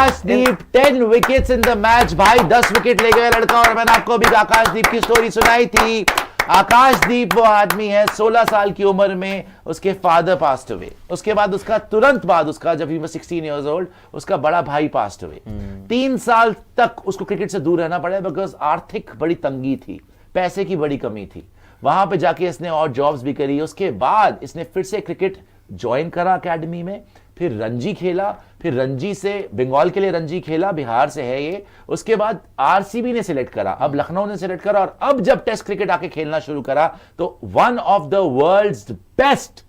Akashdeep 10 wickets in the match भाई, 10 wicket ले गया लड़का। और मैंने आपको भी आकाशदीप की स्टोरी सुनाई थी। आकाशदीप वो आदमी है 16 साल की उम्र में उसके फादर पास्ट हुए, उसके बाद उसका तुरंत बाद उसका जब ही 16 इयर्स ओल्ड उसका बड़ा भाई पास्ट हुए। 3 साल तक उसको क्रिकेट से दूर रहना पड़ा बिकॉज आर्थिक बड़ी तंगी थी, पैसे की बड़ी कमी थी। वहां पे जाके इसने और जॉब्स भी करी। उसके बाद इसने फिर से क्रिकेट ज्वाइन करा एकेडमी में, फिर रणजी खेला, फिर रणजी से बंगाल के लिए रणजी खेला, बिहार से है ये। उसके बाद आरसीबी ने सिलेक्ट करा, अब लखनऊ ने सिलेक्ट करा, और अब जब टेस्ट क्रिकेट आके खेलना शुरू करा तो one of the world's best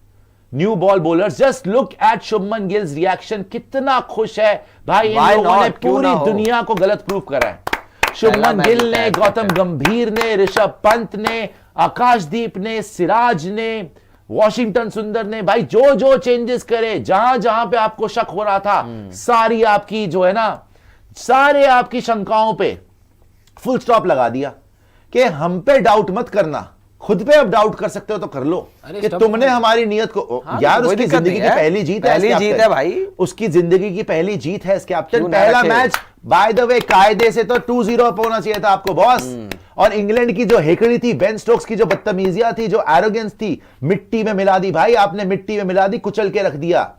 new ball bowlers. Just look at Shubman Gill's reaction, कितना खुश है भाई। इन लोगों ने पूरी दुनिया को गलत प्रूफ करा है। शुभमन गिल ने, गौतम गंभीर ने, ऋषभ पंत ने, आकाशदीप ने, सिराज ने, वॉशिंगटन सुंदर ने, भाई जो जो चेंजेस करे, जहां जहां पे आपको शक हो रहा था, सारी आपकी जो है ना, सारे आपकी शंकाओं पे फुल स्टॉप लगा दिया कि हम पे डाउट मत करना, खुद पे अब डाउट कर सकते हो तो कर लो कि तुमने हमारी नीयत को। यार उसकी जिंदगी की पहली जीत है भाई, उसकी जिंदगी की पहली जीत है इस कैप्टन। पहला मैच बाय द वे कायदे से तो 2-0 होना चाहिए था आपको बॉस। और इंग्लैंड की जो हेकड़ी थी, बेन स्टोक्स की जो बदतमीजियां थी, जो एरोगेंस थी, मिट्टी में मिला दी भाई आपने, मिट्टी में मिला दी, कुचल के रख दिया।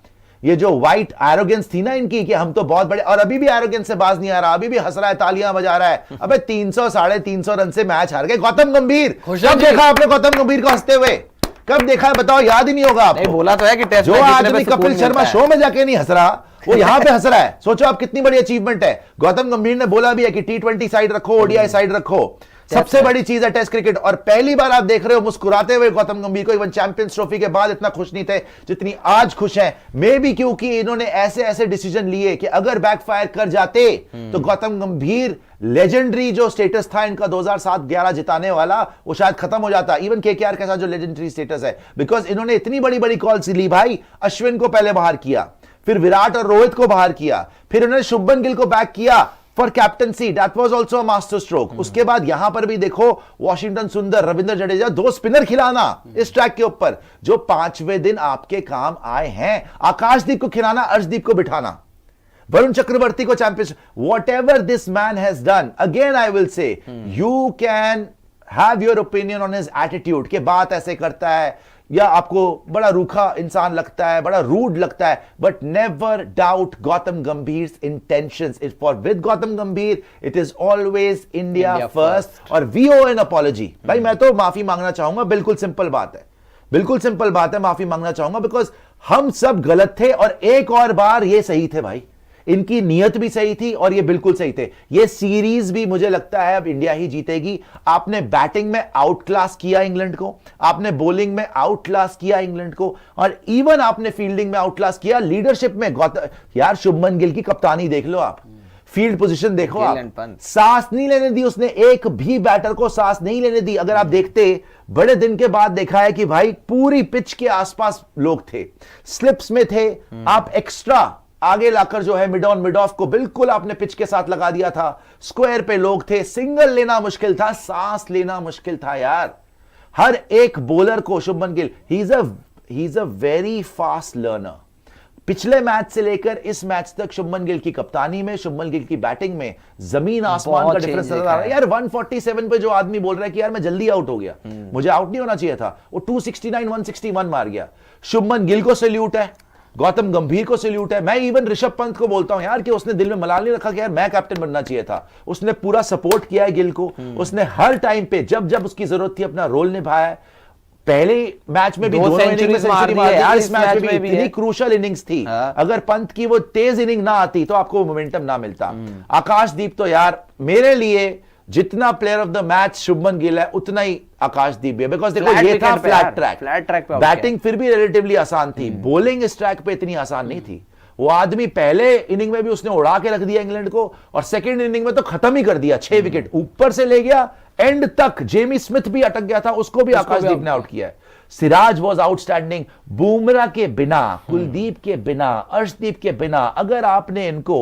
ये जो व्हाइट एरोगेंस थी ना इनकी कि हम तो बहुत बड़े, और अभी भी एरोगेंस से बाज नहीं आ रहा, अभी भी हंस रहा है, तालियां बजा रहा है। अबे 300 350 रन से मैच हार गए गौतम गंभीर। कब देखा आपने गौतम गंभीर को हंसते हुए? कब देखा है बताओ, याद ही नहीं होगा आपको। बोला तो है कि टेस्ट जो आदमी कपिल शर्मा शो में जाके नहीं हंस रहा, वो यहां पे हंस रहा है। सोचो आप कितनी बड़ी अचीवमेंट है। गौतम गंभीर ने बोला भी है कि T20 साइड रखो, ओडीआई साइड रखो, सबसे बड़ी चीज है टेस्ट क्रिकेट। और पहली बार आप देख रहे हो मुस्कुराते हुए गौतम गंभीर को। इवन चैंपियंस ट्रॉफी के बाद इतना खुश नहीं थे जितनी आज खुश हैं। मे भी क्योंकि इन्होंने ऐसे ऐसे डिसीजन लिए कि अगर बैकफायर कर जाते तो गौतम गंभीर लेजेंडरी जो स्टेटस था इनका 2007-11 जिताने वाला, वो शायद खत्म हो जाता। इवन केकेआर के साथ जो लेजेंडरी स्टेटस है, बिकॉज इन्होंने इतनी बड़ी बड़ी कॉल्स ली भाई। अश्विन को पहले बाहर किया, फिर विराट और रोहित को बाहर किया, फिर उन्होंने शुभमन गिल को बैक किया for captaincy. That was also a master stroke. उसके बाद यहां पर भी देखो, वॉशिंगटन सुंदर, रविंद्र जडेजा, 2 स्पिनर खिलाना इस ट्रैक के ऊपर जो 5वें दिन आपके काम आए हैं। आकाशदीप को खिलाना, अर्शदीप को बिठाना, वरुण चक्रवर्ती को champion. What ever this man has done, again I will say, you can have your opinion on his attitude के बात ऐसे करता है या आपको बड़ा रूखा इंसान लगता है, बड़ा रूड लगता है, but never doubt Gautam Gambhir intentions. It for with Gautam Gambhir it is always India first. और वी ओ एन अपॉलॉजी। भाई मैं तो माफी मांगना चाहूंगा, बिल्कुल सिंपल बात है, बिल्कुल सिंपल बात है, माफी मांगना चाहूंगा बिकॉज हम सब गलत थे और एक और बार ये सही थे भाई। इनकी नीयत भी सही थी और ये बिल्कुल सही थे। ये सीरीज भी मुझे लगता है अब इंडिया ही जीतेगी। आपने बैटिंग में आउट क्लास किया इंग्लैंड को, आपने बॉलिंग में आउट क्लास किया इंग्लैंड को, और इवन आपने फील्डिंग में आउट क्लास किया। लीडरशिप में यार शुभमन गिल की कप्तानी देख लो आप, फील्ड पोजीशन देखो आप, सांस नहीं लेने दी उसने, एक भी बैटर को सांस नहीं लेने दी। अगर आप देखते, बड़े दिन के बाद देखा है कि भाई पूरी पिच के आसपास लोग थे, स्लिप्स में थे, आप एक्स्ट्रा आगे लाकर जो है मिड ऑन मिड ऑफ को बिल्कुल आपने पिच के साथ लगा दिया था। स्क्वायर पे लोग थे, सिंगल लेना मुश्किल था, सांस लेना मुश्किल था यार। हर एक बॉलर को Shubman Gill, he is a very fast learner. पिछले मैच से लेकर इस मैच तक शुभमन गिल की कप्तानी में, शुभमन गिल की बैटिंग में जमीन आसमान का डिफरेंस नजर आ रहा है यार। 147 पे जो आदमी बोल रहा है कि यार मैं जल्दी आउट हो गया, मुझे आउट नहीं होना चाहिए था, वो 269 161 मार गया। शुभमन गिल को सैल्यूट है, गौतम गंभीर को सैल्यूट है। मैं इवन ऋषभ पंत को बोलता हूं यार कि उसने दिल में मलाल नहीं रखा कि यार मैं कैप्टन बनना चाहिए था। उसने पूरा सपोर्ट किया है गिल को, उसने हर टाइम पे जब जब उसकी जरूरत थी अपना रोल निभाया है। पहले मैच में भी 2 इनिंग में सेंचुरी मारी है, इस मैच में भी इतनी क्रूशियल इनिंग्स थी। अगर पंत की वो तेज इनिंग ना आती तो आपको मोमेंटम ना मिलता। आकाशदीप तो यार मेरे लिए जितना player of the match Shubman Gill है उतना ही आकाशदीप भी है। बिकॉज देखो ये था फ्लैट ट्रैक पे, बैटिंग फिर भी रिलेटिवली आसान थी, बॉलिंग इस ट्रैक पे इतनी आसान नहीं थी। वो आदमी पहले इनिंग में भी उसने उड़ा के रख दिया इंग्लैंड को, और सेकंड इनिंग में तो खत्म ही कर दिया, 6 विकेट ऊपर से ले गया एंड तक। जेमी स्मिथ भी अटक गया था, उसको भी आकाशदीप ने आउट किया है। Siraj was outstanding. बुमराह के बिना, कुलदीप के बिना, अर्शदीप के बिना अगर आपने इनको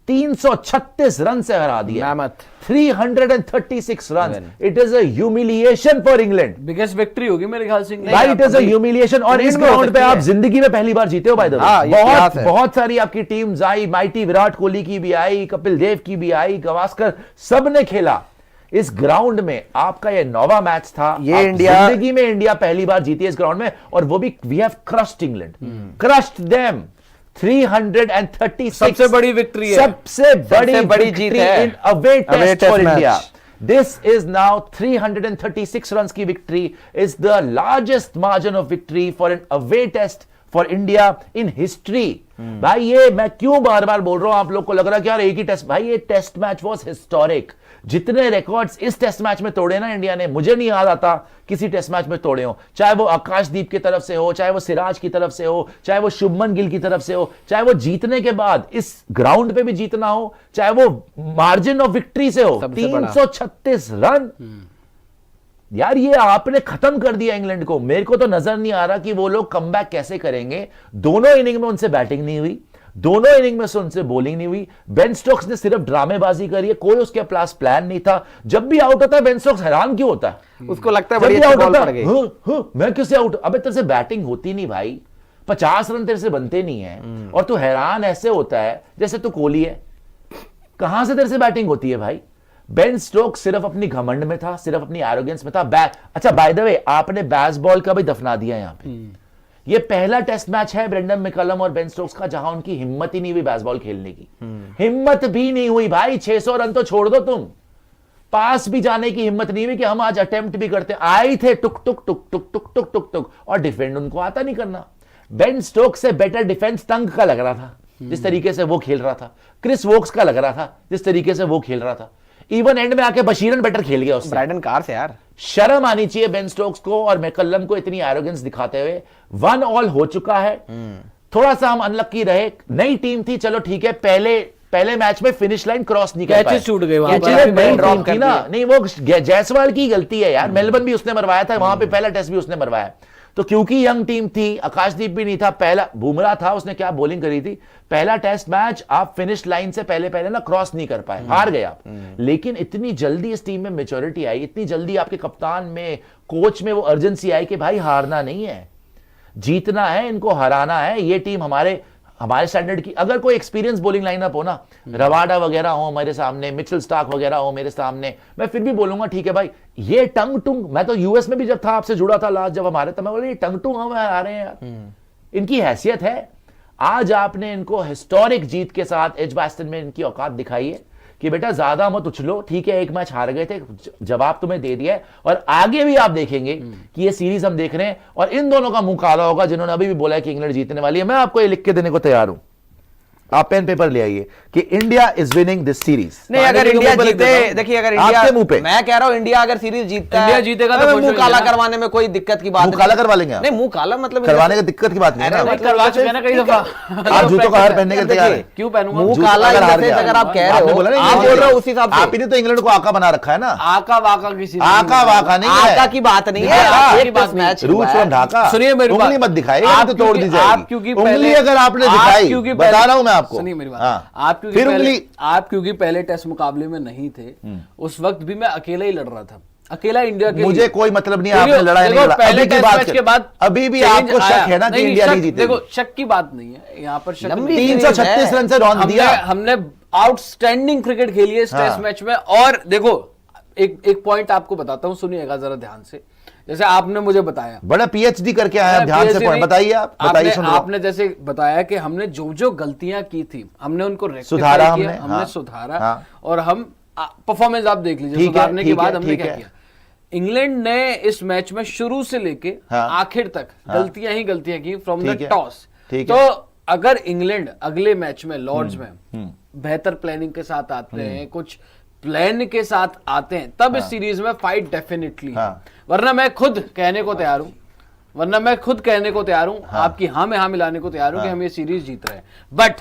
336 रन से हरा दिया। 336 run. It is a humiliation for England. Biggest victory होगी मेरे ख्याल से। भाई इट इज अ ह्यूमिलिएशन। और इस ग्राउंड पे आप जिंदगी में पहली बार जीते हो बाय द वे। बहुत सारी आपकी टीम्स आई, माइटी विराट कोहली की भी आई, कपिल देव की भी आई, गावस्कर, सब ने खेला इस ग्राउंड में। आपका ये 9वां मैच था। ये इंडिया जिंदगी में इंडिया पहली बार जीती है इस ग्राउंड में, और वो भी we have crushed England, crushed them. 336 सबसे बड़ी विक्ट्री है, सबसे बड़ी जीत है in away test for India. This is now 336 runs की victory is the largest margin of victory for an away test for India in history। भाई ये मैं क्यों बार बार बोल रहा हूं, आप लोग को लग रहा है कि यार एक ही टेस्ट, भाई ये टेस्ट मैच वाज हिस्टोरिक। जितने रिकॉर्ड्स इस टेस्ट मैच में तोड़े ना इंडिया ने, मुझे नहीं याद आता किसी टेस्ट मैच में तोड़े हो। चाहे वो आकाशदीप की तरफ से हो, चाहे वो सिराज की तरफ से हो, चाहे वो शुभमन गिल की तरफ से हो, चाहे वो जीतने के बाद इस ग्राउंड पे भी जीतना हो, चाहे वो मार्जिन ऑफ विक्ट्री से हो। 336 रन यार, ये आपने खत्म कर दिया इंग्लैंड को। मेरे को तो नजर नहीं आ रहा कि वो लोग कमबैक कैसे करेंगे। दोनों इनिंग में उनसे बैटिंग नहीं हुई, दोनों इनिंग में से उनसे बॉलिंग नहीं हुई। बेन स्टोक्स ने सिर्फ ड्रामेबाजी करी है, कोई उसके पास प्लान नहीं था। जब भी आउट होता है बेन स्टोक्स हैरान क्यों होता है? उसको लगता है बड़ी अच्छी बॉल पड़ गई। मैं किससे आउट? अबे तेरे से बैटिंग होती नहीं भाई, 50 रन तेरे से बनते नहीं है, और तू हैरान ऐसे होता है जैसे तू कोहली है। कहां से तेरे से बैटिंग होती है भाई? बेन स्टोक्स सिर्फ अपनी घमंड में था, सिर्फ अपनी एरोगेंस में था। अच्छा बाय द वे, आपने बेसबॉल का भी दफना दिया यहां पे। ये पहला टेस्ट मैच है ब्रेंडन मैकलम और बेन स्टोक्स का जहां उनकी हिम्मत ही नहीं हुई बेसबॉल खेलने की। हिम्मत भी नहीं हुई भाई। 600 रन तो छोड़ दो, तुम पास भी जाने की हिम्मत नहीं हुई कि हम आज अटेम्प्ट भी करते। आए थे टुक टुक टुक टुक टुक टुक टुक टुक, और डिफेंड उनको आता नहीं करना। बेन स्टोक्स से बेटर डिफेंस तंग का लग रहा था जिस तरीके से वो खेल रहा था। क्रिस वोक्स का लग रहा था जिस तरीके से वो खेल रहा था। इवन एंड में आके बशीरन बेटर खेल गया उससे। ब्राइडन कार से यार शर्म आनी चाहिए बेन स्टोक्स को और मैकलम को इतनी एरोगेंस दिखाते हुए। 1 ऑल हो चुका है। थोड़ा सा हम अनलक्की रहे, नई टीम थी, चलो ठीक है। पहले मैच में फिनिश लाइन क्रॉस नहीं कर पाए, छूट गए वहां पर थी ना। नहीं वो जायसवाल की गलती है यार। मेलबर्न भी उसने मरवाया था, वहां पे पहला टेस्ट भी उसने मरवाया। तो क्योंकि यंग टीम थी, आकाशदीप भी नहीं था, पहला बुमराह था, उसने क्या बॉलिंग करी थी। पहला टेस्ट मैच आप फिनिश लाइन से पहले ना क्रॉस नहीं कर पाए, हार गए आप। लेकिन इतनी जल्दी इस टीम में मैच्योरिटी आई, इतनी जल्दी आपके कप्तान में, कोच में वो अर्जेंसी आई कि भाई हारना नहीं है, जीतना है, इनको हराना है। ये टीम हमारे स्टैंडर्ड की। अगर कोई एक्सपीरियंस बॉलिंग लाइनअप हो ना, रवाडा वगैरह हो मेरे सामने, मिचेल स्टार्क वगैरह हो मेरे सामने, मैं फिर भी बोलूंगा ठीक है भाई। ये टंग टुंग, मैं तो यूएस में भी जब था आपसे जुड़ा था लास्ट, जब हमारे, तो मैं बोला ये टंग टुंग हम आ रहे हैं यार, इनकी हैसियत है। आज आपने इनको हिस्टोरिक जीत के साथ एजबास्टन में इनकी औकात दिखाई है कि बेटा ज्यादा मत उछलो, ठीक है एक मैच हार गए थे, जवाब तुम्हें दे दिया है। और आगे भी आप देखेंगे कि ये सीरीज हम देख रहे हैं और इन दोनों का मुंह काला होगा जिन्होंने अभी भी बोला है कि इंग्लैंड जीतने वाली है। मैं आपको ये लिख के देने को तैयार हूं, आप पेन पेपर ले आइए कि India is winning this series. नहीं अगर इंडिया जीते, देखिए अगर इंडिया, आपके मुंह पे मैं कह रहा हूं इंडिया अगर सीरीज जीतता है, इंडिया जीतेगा तो मुंह काला करवाने में कोई दिक्कत की बात मुंह काला करवा लेंगे? नहीं मुंह काला मतलब करवाने की दिक्कत की बात नहीं है, करवा चुके हैं ना कई दफा। आप जूतों का हार पहनने के तैयार हैं? क्यों पहनूंगा? मुंह काला अगर आप कह रहे हो, आप बोल रहे हो उसी हिसाब से। आप ही ने तो इंग्लैंड को आका बना रखा है ना। आका वाका किसी आका वाका नहीं है, आका की बात नहीं है, एक बस मैच रूट फ्रॉम ढाका। सुनिए मेरी बात, उंगली मत दिखाइए, आप तो तोड़ दी जाएगी। आप क्योंकि उंगली अगर आपने दिखाई, बता रहा हूं मैं आपको। सुनिए मेरी बात, आप क्योंकि पहले टेस्ट मुकाबले में नहीं थे, उस वक्त भी मैं अकेला ही लड़ रहा था, अकेला इंडिया के। मुझे कोई मतलब नहीं है आपने लड़ाई नहीं लड़ा। पहले टेस्ट मैच के बाद अभी भी आपको शक है ना कि इंडिया नहीं जीतेगी? देखो शक की बात नहीं है यहाँ पर, शक 336 रन से रन दिया। हमने आउटस्टैंडिंग क्रिकेट खेली है इस टेस्ट मैच में। और देखो एक पॉइंट आपको बताता हूं, सुनिएगा जरा ध्यान से। जैसे आपने मुझे बताया, बड़ा पीएचडी करके आया, ध्यान से पढ़, बताइए आप, बताइए। आपने जैसे बताया कि हमने जो गलतियां की थी हमने उनको सुधारा, हमने सुधारा। और हम परफॉर्मेंस आप देख लीजिए, सुधारने के बाद हमने क्या किया। इंग्लैंड ने इस मैच में शुरू से लेके आखिर तक गलतियां ही गलतियां की फ्रॉम द टॉस। तो अगर इंग्लैंड अगले मैच में लॉर्ड्स में बेहतर प्लानिंग के साथ आते हैं, कुछ प्लान के साथ आते हैं, तब इस सीरीज में फाइट डेफिनेटली है। वरना मैं खुद कहने को तैयार हूं, आपकी हां में हां मिलाने को तैयार हूं कि हम ये सीरीज जीत रहे हैं। बट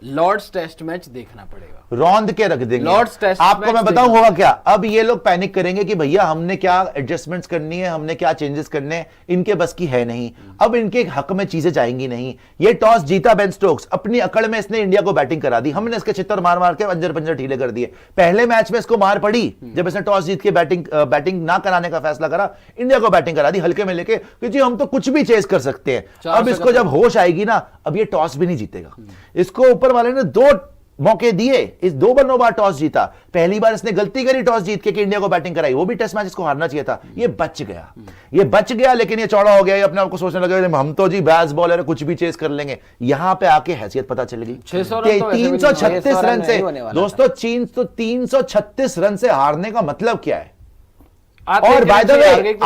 लॉर्ड्स टेस्ट मैच देखना पड़ेगा, रौंद के रख देंगे। लॉर्ड्स टेस्ट आपको मैं बताऊं होगा क्या, अब ये लोग पैनिक करेंगे कि भैया हमने क्या एडजस्टमेंट्स करनी है, हमने क्या चेंजेस करने हैं, इनके बस की है नहीं। अब इनके हक में चीजें जाएंगी नहीं। ये टॉस जीता बेन स्टोक्स, अपनी अकड़ में इसने इंडिया को बैटिंग करा दी, हमने इसके चित्तर मार मार के अंजर पंजर ढीले कर दिए। पहले मैच में इसको मार पड़ी जब इसने टॉस जीत के बैटिंग ना कराने का फैसला करा, इंडिया को बैटिंग करा दी हल्के में लेके, क्योंकि हम तो कुछ भी चेस कर सकते हैं। अब इसको जब होश आएगी ना, अब ये टॉस भी नहीं जीतेगा। इसको ऊपर वाले ने 2 मौके दिए, इस 2 बार टॉस जीता। पहली बार इसने गलती करी टॉस जीत के कि इंडिया को बैटिंग कराई, वो भी टेस्ट मैच इसको हारना चाहिए था। ये बच गया, लेकिन ये चौड़ा हो गया, ये अपने आप को सोचने लगा हम तो जी बैस बॉलर है, कुछ भी चेस कर लेंगे। यहां पे आके हैसियत पता चल गई। 336 रन से दोस्तों, 336 रन से हारने का मतलब क्या है? और बाय द वे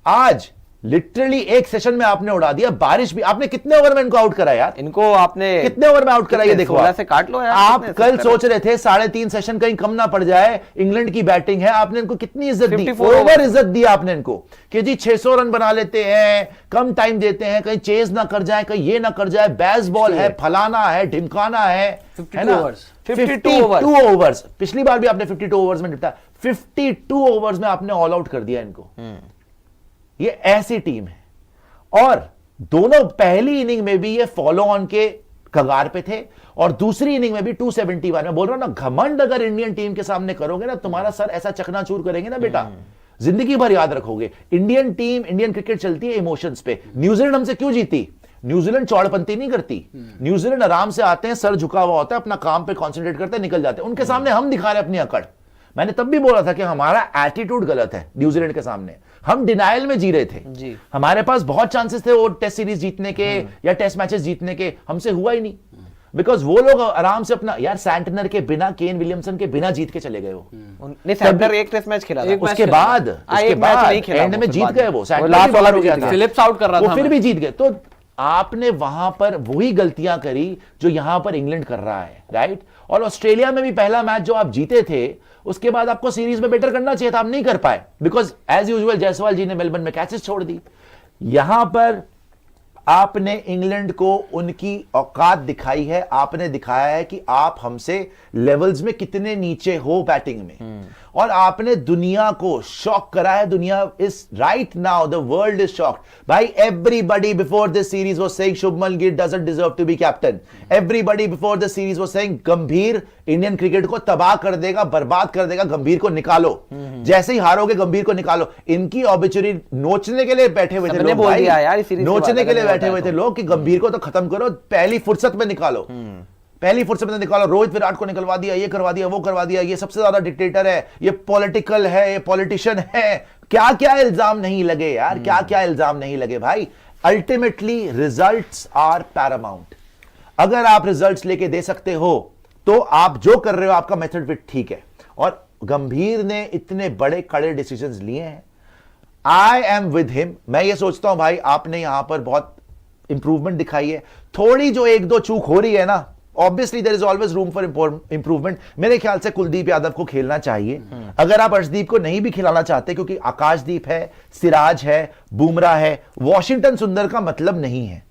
आज लिटरली एक सेशन में आपने उड़ा दिया। बारिश भी, आपने कितने ओवर में इनको आउट करा यार? इनको आपने कितने ओवर में आउट करा ये देखो। से काट लो यार। आप कल सोच रहे थे 3.5 सेशन कहीं कम ना पड़ जाए, इंग्लैंड की बैटिंग है, आपने इनको कितनी इज्जत दी, ओवर इज्जत दी आपने इनको कि जी 600 रन बना लेते हैं, कम टाइम देते हैं, कहीं चेज ना कर जाए, कहीं ये ना कर जाए, बैस बॉल है, फलाना है, ढिमकाना है 52 ओवर्स। पिछली बार भी आपने 52 ओवर्स में निपटा, 52 ओवर्स में आपने ऑल आउट कर दिया इनको। ये ऐसी टीम है। और दोनों पहली इनिंग में भी ये फॉलो ऑन के कगार पे थे, और दूसरी इनिंग में भी 271। मैं बोल रहा हूं ना, घमंड अगर इंडियन टीम के सामने करोगे ना, तुम्हारा सर ऐसा चकनाचूर करेंगे ना बेटा, जिंदगी भर याद रखोगे। इंडियन टीम, इंडियन क्रिकेट चलती है इमोशंस पे। न्यूजीलैंड हमसे क्यों जीती? न्यूजीलैंड चौड़पंती नहीं करती, न्यूजीलैंड आराम से आते हैं, सर झुका हुआ होता है, अपना काम पे कॉन्सेंट्रेट करते हैं, निकल जाते हैं। उनके सामने हम दिखा रहे अपनी अकड़। मैंने तब भी बोला था कि हमारा एटीट्यूड गलत है न्यूजीलैंड के सामने, हम डिनायल में जी रहे थे जी। हमारे पास बहुत चांसेस थे वो टेस्ट सीरीज जीतने के या टेस्ट मैचेस जीतने के, हमसे हुआ ही नहीं। बिकॉज वो लोग आराम से अपना, यार सैंटनर के बिना, केन विलियमसन के बिना जीत के चले गए वो। सैंटनर एक टेस्ट मैच खेला था, उसके बाद एंड में जीत गए वो, लास्ट वाला भी जीत गया, फिलिप्स आउट कर रहा था, वो फिर भी जीत गए। तो आपने वहां पर वही गलतियां करी जो यहां पर इंग्लैंड कर रहा है, राइट। और ऑस्ट्रेलिया में भी पहला मैच जो आप जीते थे, उसके बाद आपको सीरीज में बेटर करना चाहिए था, आप नहीं कर पाए, बिकॉज एज यूजुअल जायसवाल जी ने मेलबर्न में कैचेस छोड़ दी। यहां पर आपने इंग्लैंड को उनकी औकात दिखाई है, आपने दिखाया है कि आप हमसे लेवल्स में कितने नीचे हो बैटिंग में, और आपने दुनिया को शॉक करा है। दुनिया is right now, the world is shocked भाई। Everybody before this series was saying Shubman Gill doesn't deserve to be captain. Everybody before this series was saying Gambhir Indian cricket को तबाह कर देगा, बर्बाद कर देगा, गंभीर को निकालो, जैसे ही हारोगे गंभीर को निकालो। इनकी ऑब्चुरी नोचने के लिए बैठे हुए थे लोग, नोचने के लिए बैठे हुए थे लोग कि गंभीर को तो खत्म करो, पहली फुर्सत में निकालो, पहली फुर्सत में निकालो। रोहित विराट को निकलवा दिया, ये करवा दिया, वो करवा दिया, ये सबसे ज्यादा डिक्टेटर है, ये पॉलिटिकल है, ये पॉलिटिशियन है। क्या क्या इल्जाम नहीं लगे यार, क्या क्या इल्जाम नहीं लगे भाई। Ultimately results are paramount. अगर आप रिजल्ट्स लेके दे सकते हो तो आप जो कर रहे हो, आपका मेथड फिट ठीक है। और गंभीर ने इतने बड़े कड़े डिसीजंस लिए हैं, आई एम विद हिम। मैं ये सोचता हूं भाई, आपने यहां पर बहुत इंप्रूवमेंट दिखाई है। थोड़ी जो 1-2 चूक हो रही है ना, obviously there is always room for improvement. मेरे ख्याल से कुलदीप यादव को खेलना चाहिए। अगर आप अर्शदीप को नहीं भी खिलाना चाहते, क्योंकि आकाशदीप है, सिराज है, बुमराह है, वॉशिंगटन सुंदर का मतलब नहीं है।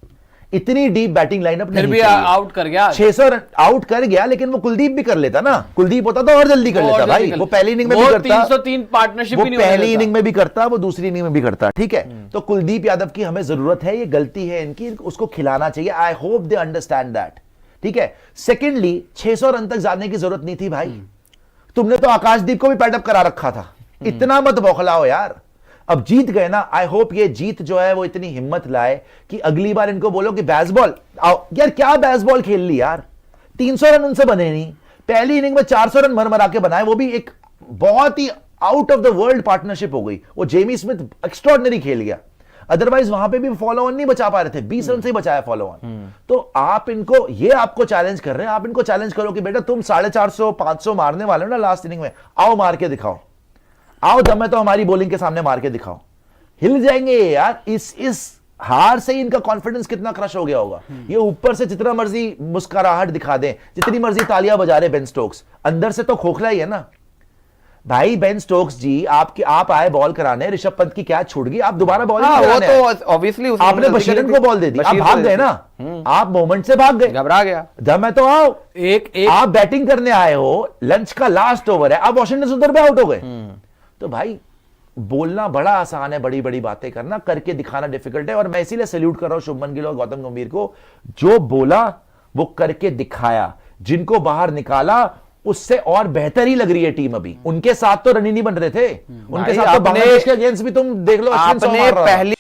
इतनी डीप बैटिंग लाइनअप फिर भी आउट कर गया, 600 रन आउट कर गया, लेकिन वो कुलदीप भी कर लेता ना। कुलदीप होता तो और जल्दी कर लेता भाई। वो पहली इनिंग में भी करता, 303 पार्टनरशिप भी नहीं, पहली इनिंग में भी करता, वो दूसरी इनिंग में भी करता, ठीक है। तो कुलदीप यादव की हमें जरूरत है, ये गलती है इनकी, उसको खिलाना चाहिए। I hope they understand that, ठीक है। सेकेंडली 600 रन तक जाने की जरूरत नहीं थी भाई। तुमने तो आकाशदीप को भी पैडअप करा रखा था, इतना मत बौखलाओ यार। अब जीत गए ना, आई होप ये जीत जो है वो इतनी हिम्मत लाए कि अगली बार इनको बोलो कि बेसबॉल यार, क्या बेसबॉल खेल ली यार, 300 रन उनसे बने नहीं। पहली इनिंग में 400 रन मर के बनाए, वो भी एक बहुत ही out of the world partnership हो गई। वो जेमी स्मिथ एक्स्ट्रॉर्डिनरी खेल गया, अदरवाइज वहां पे भी फॉलो ऑन नहीं बचा पा रहे थे, 20 रन से ही बचाया फॉलो ऑन। तो आप इनको, ये आपको चैलेंज कर रहे हैं, आप इनको चैलेंज करो कि बेटा तुम 450 500 मारने वाले हो ना लास्ट इनिंग में, आओ मार के दिखाओ, आओ दम है तो हमारी बॉलिंग के सामने मार के दिखाओ। हिल जाएंगे यार। इस हार से ही इनका कॉन्फिडेंस कितना क्रश हो गया होगा। ये ऊपर से जितना मर्जी मुस्कुराहट दिखा दें, जितनी मर्जी तालियां बजा रहे बेन स्टोक्स, अंदर से तो खोखला ही है ना। भाई बेन स्टोक्स जी, आप आए बॉल कराने, ऋषभ पंत की कैच छूट गई, आप दोबारा बॉल वो तो ऑब्वियसली आपने बशीरन को बॉल दे दी, आप भाग गए ना, आप मोमेंट से भाग गए, घबरा गया। जब मैं तो आओ एक आप बैटिंग करने आए हो, लंच का लास्ट ओवर है, आप वॉशिंगटन सुंदर पे आउट हो गए। तो भाई बोलना बड़ा आसान है, बड़ी बड़ी बातें करना करके दिखाना डिफिकल्ट है। और मैं इसीलिए सैल्यूट कर रहा हूं शुभमन गिल और गौतम गंभीर को, जो बोला वो करके दिखाया, जिनको बाहर निकाला उससे और बेहतर ही लग रही है टीम। अभी उनके साथ तो रन ही नहीं बन रहे थे, उनके साथ तो बांग्लादेश के अगेंस्ट भी तुम देख लो, आपने पहली